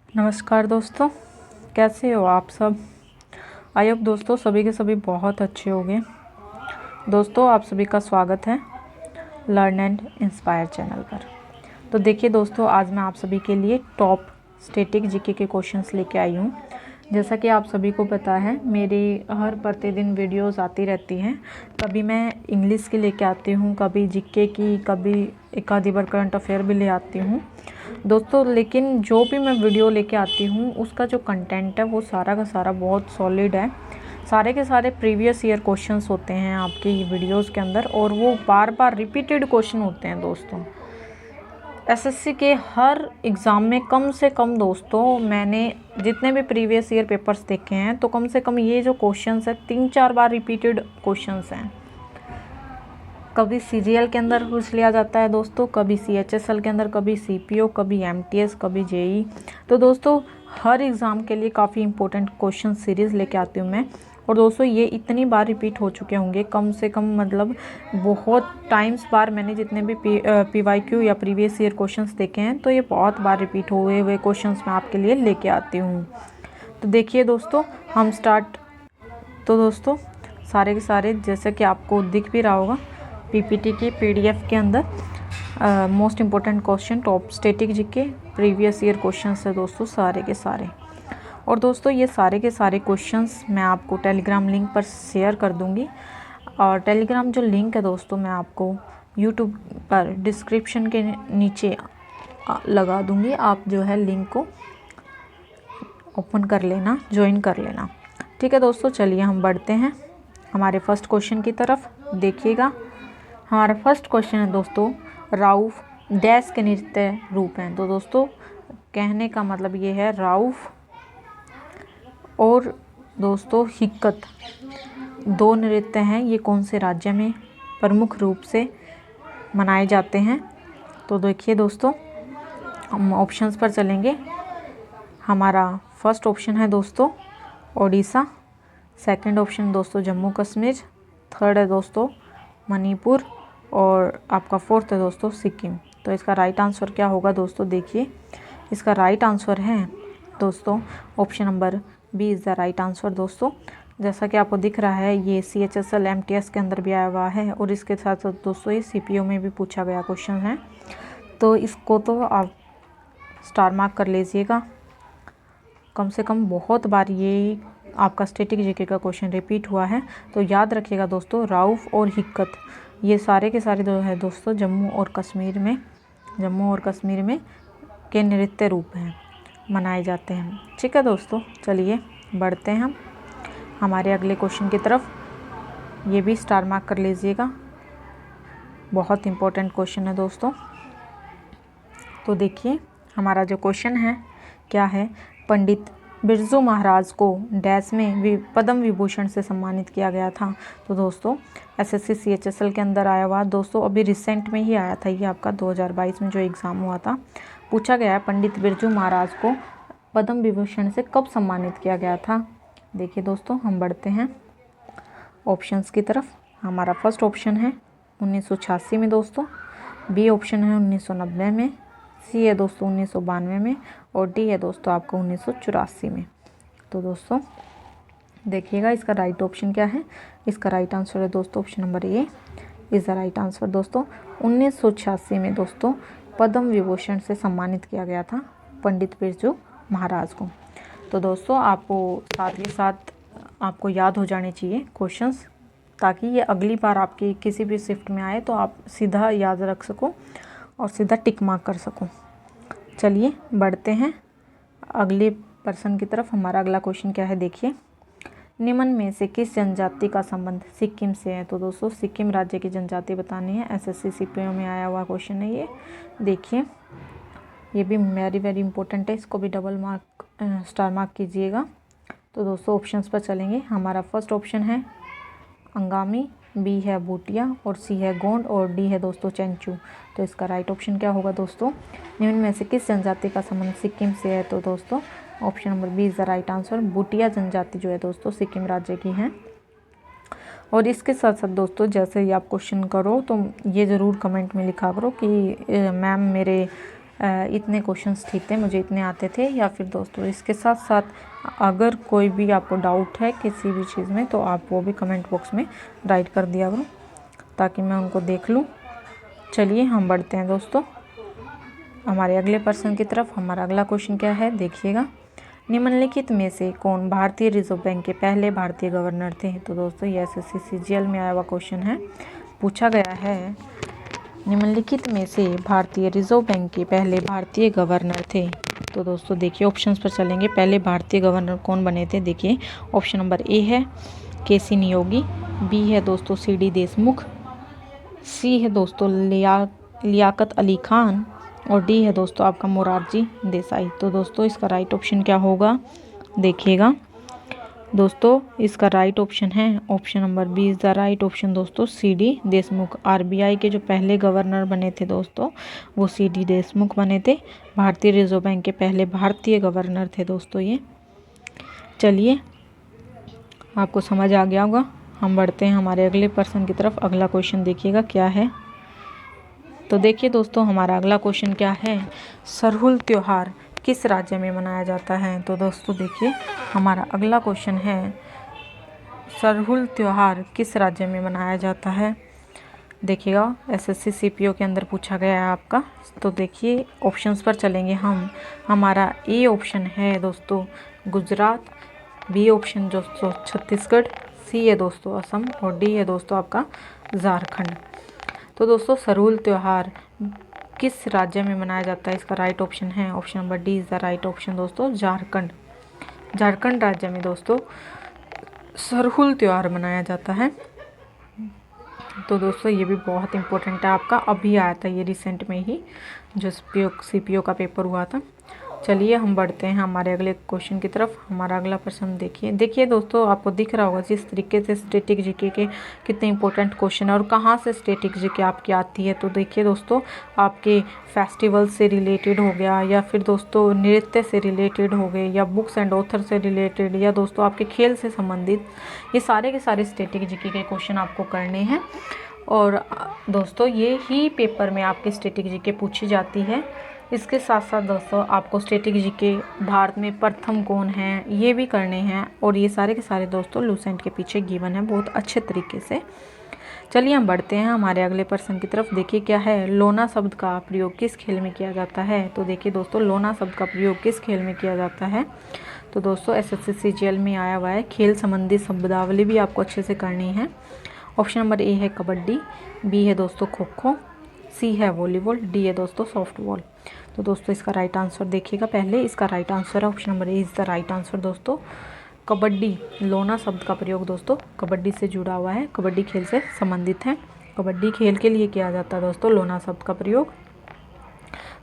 नमस्कार दोस्तों, कैसे हो आप सब। आई होप दोस्तों सभी के सभी बहुत अच्छे होंगे। दोस्तों आप सभी का स्वागत है लर्न एंड इंस्पायर चैनल पर। तो देखिए दोस्तों, आज मैं आप सभी के लिए टॉप स्टैटिक जीके के क्वेश्चंस लेके आई हूँ। जैसा कि आप सभी को पता है, मेरी हर प्रतिदिन वीडियोस आती रहती हैं। कभी मैं इंग्लिश की लेके आती हूँ, कभी जीके की, कभी एक आधी बार करंट अफेयर भी ले आती हूँ दोस्तों। लेकिन जो भी मैं वीडियो लेके आती हूँ उसका जो कंटेंट है वो सारा का सारा बहुत सॉलिड है। सारे के सारे प्रीवियस ईयर क्वेश्चंस होते हैं आपके ये वीडियोस के अंदर, और वो बार बार रिपीटेड क्वेश्चन होते हैं दोस्तों। एसएससी के हर एग्ज़ाम में कम से कम दोस्तों, मैंने जितने भी प्रीवियस ईयर पेपर्स देखे हैं तो कम से कम ये जो क्वेश्चंस है 3-4 बार रिपीटेड क्वेश्चंस हैं। कभी सीजीएल के अंदर पूछ लिया जाता है दोस्तों, कभी सीएचएसएल के अंदर, कभी सीपीओ, कभी एमटीएस, कभी जेई। तो दोस्तों हर एग्ज़ाम के लिए काफ़ी इंपॉर्टेंट क्वेश्चन सीरीज़ लेके आती हूँ मैं। और दोस्तों ये इतनी बार रिपीट हो चुके होंगे, कम से कम मतलब बहुत टाइम्स बार मैंने जितने भी पीवाईक्यू या प्रीवियस ईयर क्वेश्चंस देखे हैं, तो ये बहुत बार रिपीट हुए हुए क्वेश्चंस मैं आपके लिए लेके आती हूँ। तो देखिए दोस्तों, हम स्टार्ट। तो दोस्तों सारे के सारे जैसे कि आपको दिख भी रहा होगा पीपीटी की पीडीएफ के अंदर, most important question top static GK previous year questions है दोस्तों सारे के सारे। और दोस्तों ये सारे के सारे क्वेश्चंस मैं आपको टेलीग्राम लिंक पर शेयर कर दूंगी। और टेलीग्राम जो लिंक है दोस्तों मैं आपको यूट्यूब पर डिस्क्रिप्शन के नीचे लगा दूंगी। आप जो है लिंक को ओपन कर लेना, ज्वाइन कर लेना। ठीक है दोस्तों, चलिए हम बढ़ते हैं हमारे फर्स्ट क्वेश्चन की तरफ। देखिएगा, हमारा फर्स्ट क्वेश्चन है दोस्तों, राउफ डैश के नृत्य रूप हैं। तो दोस्तों कहने का मतलब ये है राउफ और दोस्तों हिक्कत दो नृत्य हैं, ये कौन से राज्य में प्रमुख रूप से मनाए जाते हैं। तो देखिए दोस्तों, हम ऑप्शंस पर चलेंगे। हमारा फर्स्ट ऑप्शन है दोस्तों ओडिशा, सेकंड ऑप्शन दोस्तों जम्मू कश्मीर, थर्ड है दोस्तों मणिपुर, और आपका फोर्थ है दोस्तों सिक्किम। तो इसका राइट आंसर क्या होगा दोस्तों, देखिए इसका राइट आंसर है दोस्तों option number B is the right answer दोस्तों। जैसा कि आपको दिख रहा है ये सीएचएसएल एमटीएस के अंदर भी आया हुआ है, और इसके साथ साथ दोस्तों ये सीपीओ में भी पूछा गया क्वेश्चन है। तो इसको तो आप स्टार मार्क कर लीजिएगा। कम से कम बहुत बार ये आपका स्टैटिक जीके का क्वेश्चन रिपीट हुआ है। तो याद रखिएगा दोस्तों, राउफ और हिक्कत ये सारे के सारे जो है दोस्तों जम्मू और कश्मीर में के नृत्य रूप हैं, मनाए जाते हैं। ठीक है दोस्तों, चलिए बढ़ते हैं हम हमारे अगले क्वेश्चन की तरफ। ये भी स्टार मार्क कर लीजिएगा, बहुत इंपॉर्टेंट क्वेश्चन है दोस्तों। तो देखिए हमारा जो क्वेश्चन है क्या है, पंडित बिरजू महाराज को डैश में पद्म विभूषण से सम्मानित किया गया था। तो दोस्तों एसएससी सीएचएसएल के अंदर आया हुआ दोस्तों, अभी रिसेंट में ही आया था ये आपका 2022 में जो एग्ज़ाम हुआ था। पूछा गया है पंडित बिरजू महाराज को पद्म विभूषण से कब सम्मानित किया गया था। देखिए दोस्तों, हम बढ़ते हैं ऑप्शंस की तरफ। हमारा फर्स्ट ऑप्शन है 1986 में दोस्तों, बी ऑप्शन है 1990 में, सी है दोस्तों 1992 में, और डी है दोस्तों आपको 1984 में। तो दोस्तों देखिएगा इसका राइट ऑप्शन क्या है। इसका राइट आंसर है दोस्तों option number A is the right answer दोस्तों। 1986 में दोस्तों पद्म विभूषण से सम्मानित किया गया था पंडित बिरजू महाराज को। तो दोस्तों आपको साथ ही साथ आपको याद हो जाने चाहिए क्वेश्चंस, ताकि ये अगली बार आपकी किसी भी शिफ्ट में आए तो आप सीधा याद रख सको और सीधा टिक मार्क कर सको। चलिए बढ़ते हैं अगले पर्सन की तरफ। हमारा अगला क्वेश्चन क्या है, देखिए निम्न में से किस जनजाति का संबंध सिक्किम से है। तो दोस्तों सिक्किम राज्य की जनजाति बतानी है, एसएससी सीपीओ में आया हुआ क्वेश्चन है ये। देखिए ये भी वेरी इंपॉर्टेंट है, इसको भी डबल मार्क स्टार मार्क कीजिएगा। तो दोस्तों ऑप्शंस पर चलेंगे। हमारा फर्स्ट ऑप्शन है अंगामी, बी है भूटिया, और सी है गोंड, और डी है दोस्तों चेंचू। तो इसका राइट ऑप्शन क्या होगा दोस्तों, निम्न में से किस जनजाति का संबंध सिक्किम से है। तो दोस्तों option number B is the right answer. Bhutia जनजाति जो है दोस्तों सिक्किम राज्य की है। और इसके साथ साथ दोस्तों जैसे ही आप क्वेश्चन करो तो ये ज़रूर कमेंट में लिखा करो कि मैम मेरे इतने क्वेश्चंस ठीक थे, मुझे इतने आते थे। या फिर दोस्तों इसके साथ साथ अगर कोई भी आपको डाउट है किसी भी चीज़ में तो आप वो भी कमेंट बॉक्स में राइट कर दिया करो ताकि मैं उनको देख लूँ। चलिए हम बढ़ते हैं दोस्तों हमारे अगले प्रश्न की तरफ। हमारा अगला क्वेश्चन क्या है देखिएगा, निम्नलिखित में से कौन भारतीय रिजर्व बैंक के पहले भारतीय गवर्नर थे। तो दोस्तों ये SSC CGL में आया हुआ क्वेश्चन है, पूछा गया है निम्नलिखित में से भारतीय रिजर्व बैंक के पहले भारतीय गवर्नर थे। तो दोस्तों देखिए ऑप्शंस पर चलेंगे, पहले भारतीय गवर्नर कौन बने थे। देखिए ऑप्शन नंबर ए है KC नियोगी, बी है दोस्तों CD देशमुख, सी है दोस्तों लियाकत अली खान और डी है दोस्तों आपका मोरारजी देसाई। तो दोस्तों इसका राइट ऑप्शन क्या होगा देखिएगा दोस्तों, इसका राइट ऑप्शन है option number B is the right option दोस्तों, CD देशमुख। RBI के जो पहले गवर्नर बने थे दोस्तों वो CD देशमुख बने थे, भारतीय रिजर्व बैंक के पहले भारतीय गवर्नर थे दोस्तों ये। चलिए आपको समझ आ गया होगा, हम बढ़ते हैं हमारे अगले प्रश्न की तरफ। अगला क्वेश्चन देखिएगा क्या है। तो देखिए दोस्तों हमारा अगला क्वेश्चन क्या है, सरहुल त्योहार किस राज्य में मनाया जाता है। तो दोस्तों देखिए हमारा अगला क्वेश्चन है, सरहुल त्योहार किस राज्य में मनाया जाता है। देखिएगा SSC CPO के अंदर पूछा गया है आपका। तो देखिए ऑप्शंस पर चलेंगे हम, हमारा ए ऑप्शन है दोस्तों गुजरात, बी ऑप्शन दोस्तों छत्तीसगढ़, सी है दोस्तों असम और डी है दोस्तों आपका झारखंड। तो दोस्तों सरहुल त्योहार किस राज्य में मनाया जाता है, इसका राइट ऑप्शन है option number D is the right option दोस्तों, झारखंड। झारखंड राज्य में दोस्तों सरहुल त्योहार मनाया जाता है। तो दोस्तों ये भी बहुत इंपॉर्टेंट है आपका, अभी आया था ये रिसेंट में ही जो CPO का पेपर हुआ था। चलिए हम बढ़ते हैं हमारे अगले क्वेश्चन की तरफ। हमारा अगला प्रश्न देखिए दोस्तों आपको दिख रहा होगा जिस तरीके से स्टैटिक जीके के कितने इंपॉर्टेंट क्वेश्चन है और कहाँ से स्टैटिक जीके आपकी आती है। तो देखिए दोस्तों आपके फेस्टिवल से रिलेटेड हो गया या फिर दोस्तों नृत्य से रिलेटेड हो गए या बुक्स एंड ऑथर से रिलेटेड या दोस्तों आपके खेल से संबंधित, ये सारे के सारे स्टैटिक जीके के क्वेश्चन आपको करने हैं। और दोस्तों ये ही पेपर में आपके स्टैटिक जीके पूछी जाती है। इसके साथ साथ दोस्तों आपको स्टैटिक जीके भारत में प्रथम कौन है ये भी करने हैं और ये सारे के सारे दोस्तों लूसेंट के पीछे गिवन है बहुत अच्छे तरीके से। चलिए हम बढ़ते हैं हमारे अगले प्रश्न की तरफ। देखिए क्या है, लोना शब्द का प्रयोग किस खेल में किया जाता है। तो देखिए दोस्तों लोना शब्द का प्रयोग किस खेल में किया जाता है। तो दोस्तों SSC CGL में आया हुआ है, खेल संबंधी शब्दावली भी आपको अच्छे से करनी है। ऑप्शन नंबर ए है कबड्डी, बी है दोस्तों खो खो, सी है वॉलीबॉल, डी है दोस्तों सॉफ्ट बॉल। तो दोस्तों इसका राइट आंसर देखिएगा, पहले इसका राइट आंसर है option number A is the right answer दोस्तों, कबड्डी। लोना शब्द का प्रयोग दोस्तों कबड्डी से जुड़ा हुआ है, कबड्डी खेल से संबंधित है, कबड्डी खेल के लिए किया जाता है दोस्तों लोना शब्द का प्रयोग।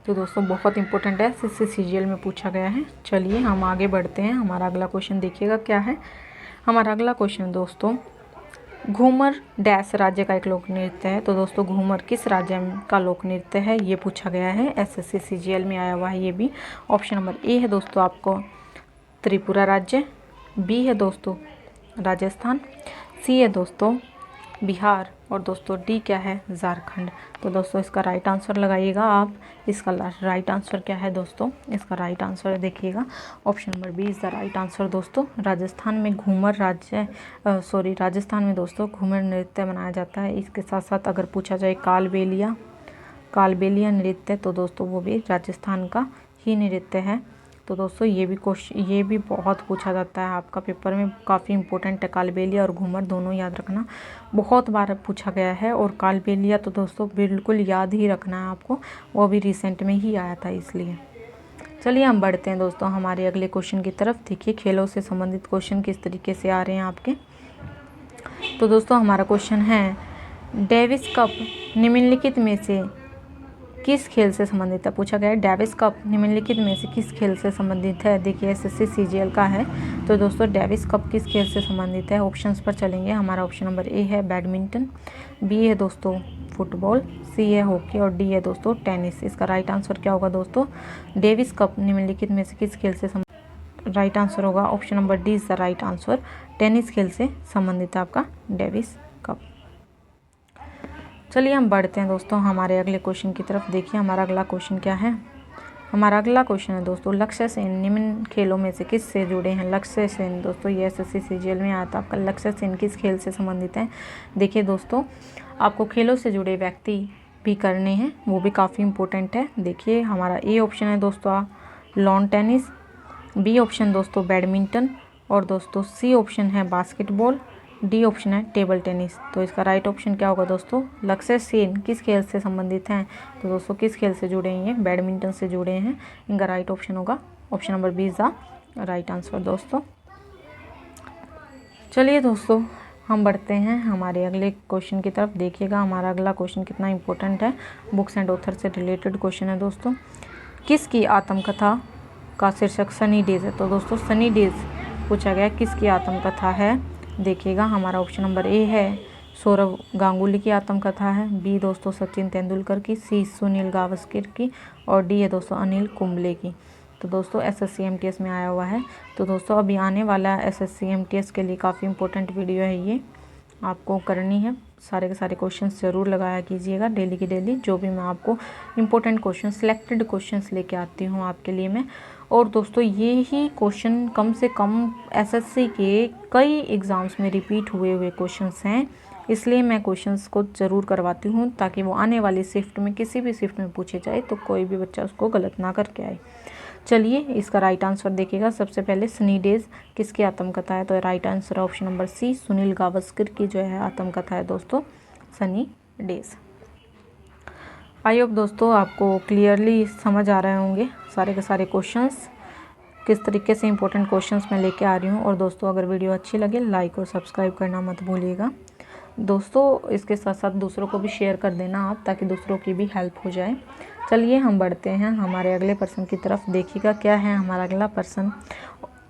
तो दोस्तों बहुत इंपॉर्टेंट है, SSC CGL में पूछा गया है। चलिए हम आगे बढ़ते हैं, हमारा अगला क्वेश्चन देखिएगा क्या है। हमारा अगला क्वेश्चन दोस्तों, घूमर डैश राज्य का एक लोक नृत्य है। तो दोस्तों घूमर किस राज्य का लोक नृत्य है ये पूछा गया है, SSC CGL में आया हुआ है ये भी। ऑप्शन नंबर ए है दोस्तों आपको त्रिपुरा राज्य, बी है दोस्तों राजस्थान, सी है दोस्तों बिहार और दोस्तों डी क्या है झारखंड। तो दोस्तों इसका राइट आंसर लगाइएगा आप, इसका राइट आंसर क्या है दोस्तों, इसका राइट आंसर देखिएगा option number B is the right answer दोस्तों। राजस्थान में राजस्थान में दोस्तों घूमर नृत्य मनाया जाता है। इसके साथ साथ अगर पूछा जाए कालबेलिया नृत्य तो दोस्तों वो भी राजस्थान का ही नृत्य है। तो दोस्तों ये भी बहुत पूछा जाता है आपका पेपर में, काफ़ी इंपॉर्टेंट है। कालबेलिया और घूमर दोनों याद रखना, बहुत बार पूछा गया है। और कालबेलिया तो दोस्तों बिल्कुल याद ही रखना है आपको, वो भी रिसेंट में ही आया था इसलिए। चलिए हम बढ़ते हैं दोस्तों हमारे अगले क्वेश्चन की तरफ। देखिए खेलों से संबंधित क्वेश्चन किस तरीके से आ रहे हैं आपके। तो दोस्तों हमारा क्वेश्चन है, डेविस कप निम्नलिखित में से किस खेल से संबंधित है। पूछा गया है डेविस कप निम्नलिखित में से किस खेल से संबंधित है। देखिए SSC CGL का है। तो दोस्तों डेविस कप किस खेल से संबंधित है, ऑप्शंस पर चलेंगे। हमारा ऑप्शन नंबर ए है बैडमिंटन, बी है दोस्तों फुटबॉल, सी है हॉकी और डी है दोस्तों टेनिस। इसका राइट आंसर क्या होगा दोस्तों, डेविस कप निम्नलिखित में से किस खेल से राइट आंसर होगा option number D is the right answer, tennis खेल से संबंधित है आपका डेविस कप। चलिए हम बढ़ते हैं दोस्तों हमारे अगले क्वेश्चन की तरफ। देखिए हमारा अगला क्वेश्चन क्या है। हमारा अगला क्वेश्चन है दोस्तों, लक्ष्य सेन निम्न खेलों में से किस से जुड़े हैं? लक्ष्य सेन दोस्तों ये एसएससी सीजीएल में आया था आपका। लक्ष्य सेन किस खेल से संबंधित है? देखिए दोस्तों, आपको खेलों से जुड़े व्यक्ति भी करने हैं, वो भी काफ़ी इंपॉर्टेंट है। देखिए हमारा ए ऑप्शन है दोस्तों लॉन टेनिस, बी ऑप्शन दोस्तों बैडमिंटन, और दोस्तों सी ऑप्शन है बास्केटबॉल, डी ऑप्शन है टेबल टेनिस। तो इसका राइट ऑप्शन क्या होगा दोस्तों? लक्ष्य सेन किस खेल से संबंधित हैं? तो दोस्तों किस खेल से जुड़े हैं? ये बैडमिंटन से जुड़े हैं। इनका राइट ऑप्शन होगा option number B is the right answer दोस्तों। चलिए दोस्तों, हम बढ़ते हैं हमारे अगले क्वेश्चन की तरफ। देखिएगा हमारा अगला क्वेश्चन कितना इंपॉर्टेंट है, बुक्स एंड ऑथर से रिलेटेड क्वेश्चन है दोस्तों। किसकी आत्मकथा का शीर्षक सनी डेज है? तो दोस्तों सनी डेज पूछा गया किसकी आत्मकथा है। देखिएगा हमारा ऑप्शन नंबर ए है सौरव गांगुली की आत्मकथा है, बी दोस्तों सचिन तेंदुलकर की, सी सुनील गावस्कर की, और डी है दोस्तों अनिल कुंबले की। तो दोस्तों एसएससी एमटीएस में आया हुआ है। तो दोस्तों अभी आने वाला एसएससी एमटीएस के लिए काफ़ी इंपॉर्टेंट वीडियो है, ये आपको करनी है। सारे के सारे क्वेश्चंस ज़रूर लगाया कीजिएगा डेली की डेली, जो भी मैं आपको इंपॉर्टेंट क्वेश्चन सिलेक्टेड क्वेश्चंस लेके आती हूँ आपके लिए मैं। और दोस्तों ये ही क्वेश्चन कम से कम एसएससी के कई एग्ज़ाम्स में रिपीट हुए क्वेश्चंस हैं, इसलिए मैं क्वेश्चंस को ज़रूर करवाती हूँ ताकि वो आने वाली शिफ्ट में किसी भी शिफ्ट में पूछे जाए तो कोई भी बच्चा उसको गलत ना करके आए। चलिए इसका राइट आंसर देखिएगा। सबसे पहले सनी डेज किसकी आत्मकथा है? तो right answer option number C Sunil Gavaskar की जो है आत्मकथा है दोस्तों सनी डेज। आई होप दोस्तों आपको क्लियरली समझ आ रहे होंगे सारे के सारे क्वेश्चंस, किस तरीके से इंपॉर्टेंट क्वेश्चंस मैं लेके आ रही हूँ। और दोस्तों अगर वीडियो अच्छी लगे लाइक और सब्सक्राइब करना मत भूलिएगा दोस्तों। इसके साथ साथ दूसरों को भी शेयर कर देना आप, ताकि दूसरों की भी हेल्प हो जाए। चलिए हम बढ़ते हैं हमारे अगले प्रश्न की तरफ। देखिएगा क्या है हमारा अगला प्रश्न,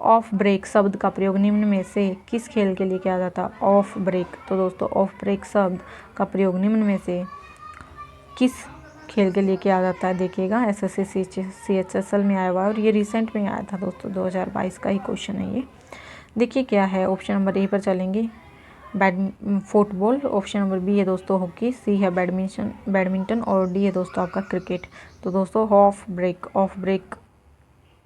ऑफ ब्रेक शब्द का प्रयोग निम्न में से किस खेल के लिए किया जाता है? ऑफ ब्रेक, तो दोस्तों ऑफ ब्रेक शब्द का प्रयोग निम्न में से किस खेल के लिए किया जाता है? देखिएगा एसएससी CHSL में आया हुआ है और ये रिसेंट में आया था दोस्तों, 2022 का ही क्वेश्चन है ये। देखिए क्या है, ऑप्शन नंबर ए पर चलेंगे फुटबॉल, ऑप्शन नंबर बी है दोस्तों हॉकी, सी है बैडमिंटन और डी है दोस्तों आपका क्रिकेट। तो दोस्तों ऑफ ब्रेक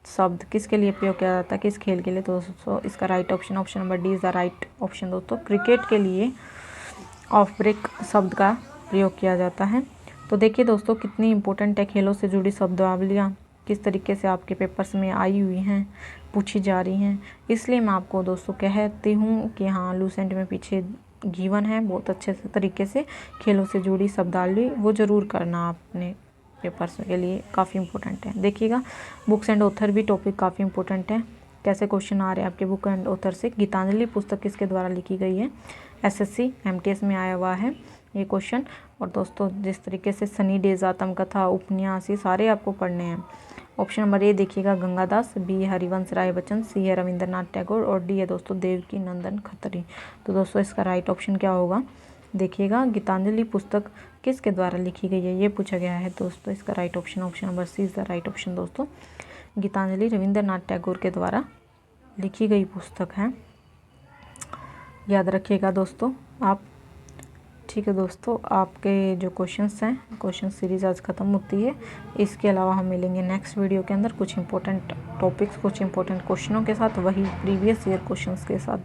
शब्द किसके लिए प्रयोग किया जाता है, किस खेल के लिए? तो दोस्तों इसका right option number D is the right option दोस्तों, क्रिकेट के लिए ऑफ ब्रेक शब्द का प्रयोग किया जाता है। तो देखिए दोस्तों कितनी इंपॉर्टेंट है, खेलों से जुड़ी शब्दावलियाँ किस तरीके से आपके पेपर्स में आई हुई हैं, पूछी जा रही हैं। इसलिए मैं आपको दोस्तों कहती हूँ कि हाँ लूसेंट में पीछे गिवन है, बहुत अच्छे से तरीके से खेलों से जुड़ी शब्दावली वो ज़रूर करना अपने पेपर्स के लिए, काफ़ी इंपॉर्टेंट है। देखिएगा बुक्स एंड ऑथर भी टॉपिक काफ़ी इंपॉर्टेंट है, कैसे क्वेश्चन आ रहे हैं आपके बुक एंड ऑथर से। गीतांजलि पुस्तक किसके द्वारा लिखी गई है? एसएससी एमटीएस में आया हुआ है ये क्वेश्चन। और दोस्तों जिस तरीके से सनी डेज आत्मकथा उपन्यास ये सारे आपको पढ़ने हैं। ऑप्शन नंबर ए देखिएगा गंगादास, बी है हरिवंश राय बच्चन, सी है रविंद्रनाथ टैगोर और डी है दोस्तों देवकी नंदन खत्री। तो दोस्तों इसका राइट ऑप्शन क्या होगा? देखिएगा गीतांजलि पुस्तक किसके द्वारा लिखी गई है ये पूछा गया है दोस्तों। इसका right option number C is the right option दोस्तों। गीतांजलि रविंद्रनाथ टैगोर के द्वारा लिखी गई पुस्तक है, याद रखिएगा दोस्तों आप। ठीक है दोस्तों, आपके जो क्वेश्चंस हैं, क्वेश्चन सीरीज आज ख़त्म होती है। इसके अलावा हम मिलेंगे नेक्स्ट वीडियो के अंदर कुछ इंपॉर्टेंट टॉपिक्स, कुछ इंपॉर्टेंट क्वेश्चनों के साथ, वही प्रीवियस ईयर क्वेश्चंस के साथ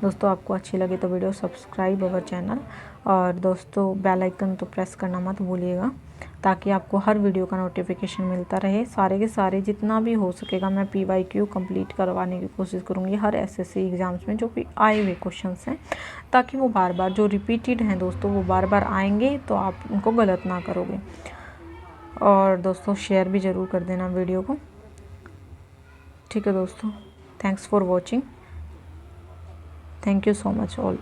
दोस्तों आपको अच्छी लगे तो वीडियो सब्सक्राइब अवर चैनल, और दोस्तों बेल आइकन तो प्रेस करना मत भूलिएगा ताकि आपको हर वीडियो का नोटिफिकेशन मिलता रहे। सारे के सारे जितना भी हो सकेगा मैं PYQ कंप्लीट करवाने की कोशिश करूँगी हर SSC एग्ज़ाम्स में जो भी आए हुए क्वेश्चंस हैं, ताकि वो बार बार जो रिपीटेड हैं दोस्तों वो बार बार आएंगे तो आप उनको गलत ना करोगे। और दोस्तों शेयर भी ज़रूर कर देना वीडियो को। ठीक है दोस्तों, thanks for watching, thank you so much all.